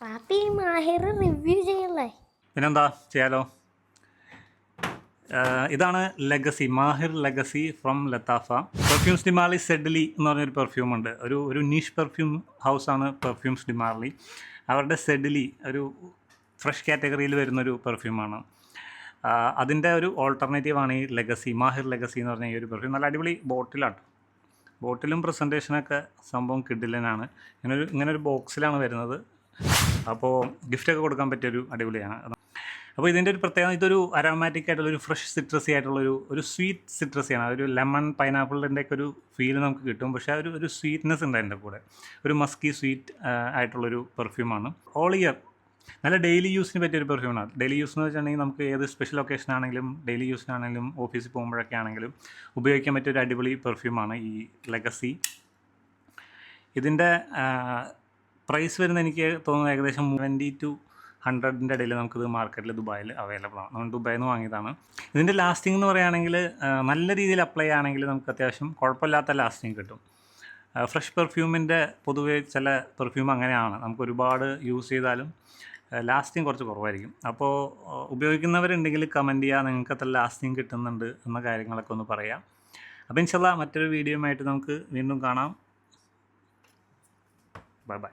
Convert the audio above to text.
Pappi Mahir review ചെയ്യല്ലേ? പിന്നെന്താ ചെയ്യാലോ. ഇതാണ് legacy, Mahir legacy from Lattafa. Perfumes de Marly Sedley എന്ന് പറഞ്ഞൊരു പെർഫ്യൂമുണ്ട്. ഒരു നീഷ് പെർഫ്യൂം ഹൗസാണ് പെർഫ്യൂംസ് ഡി മാർലി. അവരുടെ സെഡ്ലി ഒരു ഫ്രഷ് കാറ്റഗറിയിൽ വരുന്നൊരു പെർഫ്യൂമാണ്. അതിൻ്റെ ഒരു ഓൾട്ടർനേറ്റീവാണ് ഈ ലെഗസി, മാഹിർ ലെഗസി എന്ന് പറഞ്ഞ ഈ ഒരു പെർഫ്യൂം. നല്ല അടിപൊളി ബോട്ടിലാണ്. ബോട്ടിലും പ്രസൻറ്റേഷനൊക്കെ സംഭവം കിഡിലനാണ്. ഇങ്ങനൊരു ബോക്സിലാണ് വരുന്നത്. അപ്പോൾ ഗിഫ്റ്റൊക്കെ കൊടുക്കാൻ പറ്റിയൊരു അടിപൊളിയാണ്. അപ്പോൾ ഇതിൻ്റെ ഒരു പ്രത്യേകത, ഇതൊരു അരോമാറ്റിക് ആയിട്ടുള്ളൊരു ഫ്രഷ് സിട്രസി ആയിട്ടുള്ളൊരു സ്വീറ്റ് സിട്രസിയാണ്. ഒരു ലെമൺ പൈനാപ്പിളിൻ്റെയൊക്കെ ഒരു ഫീൽ നമുക്ക് കിട്ടും. പക്ഷേ ഒരു സ്വീറ്റ്നെസ് ഉണ്ട് അതിൻ്റെ കൂടെ. ഒരു മസ്കി സ്വീറ്റ് ആയിട്ടുള്ളൊരു പെർഫ്യൂമാണ്. ഓൾ ഇയർ നല്ല ഡെയിലി യൂസിന് പറ്റിയൊരു പെർഫ്യൂമാണ്. ഡെയിലി യൂസ് എന്ന് വെച്ചിട്ടുണ്ടെങ്കിൽ നമുക്ക് ഏത് സ്പെഷ്യൽ ഒക്കേഷനാണെങ്കിലും ഡെയിലി യൂസിനാണെങ്കിലും ഓഫീസിൽ പോകുമ്പോഴൊക്കെ ആണെങ്കിലും ഉപയോഗിക്കാൻ പറ്റിയൊരു അടിപൊളി പെർഫ്യൂമാണ് ഈ ലെഗസി. ഇതിൻ്റെ പ്രൈസ് വരുന്നത് എനിക്ക് തോന്നുന്നു ഏകദേശം 70 to 100 ഇടയിൽ നമുക്കിത് മാർക്കറ്റിൽ ദുബായിൽ അവൈലബിൾ ആണ്. നമ്മൾ ദുബായിൽ നിന്ന് വാങ്ങിയതാണ്. ഇതിൻ്റെ ലാസ്റ്റിംഗ് എന്ന് പറയുകയാണെങ്കിൽ നല്ല രീതിയിൽ അപ്ലൈ ചെയ്യുകയാണെങ്കിൽ നമുക്ക് അത്യാവശ്യം കുഴപ്പമില്ലാത്ത ലാസ്റ്റിംഗ് കിട്ടും. ഫ്രഷ് പെർഫ്യൂമിൻ്റെ പൊതുവേ ചില പെർഫ്യൂം അങ്ങനെയാണ്, നമുക്ക് ഒരുപാട് യൂസ് ചെയ്താലും ലാസ്റ്റിംഗ് കുറച്ച് കുറവായിരിക്കും. അപ്പോൾ ഉപയോഗിക്കുന്നവരുണ്ടെങ്കിൽ കമൻറ്റ് ചെയ്യുക, നിങ്ങൾക്ക് എത്ര ലാസ്റ്റിംഗ് കിട്ടുന്നുണ്ട് എന്ന കാര്യങ്ങളൊക്കെ ഒന്ന് പറയാം. അപ്പോൾ ഇൻഷാല്ലാ മറ്റൊരു വീഡിയോയുമായിട്ട് നമുക്ക് വീണ്ടും കാണാം. Bye bye.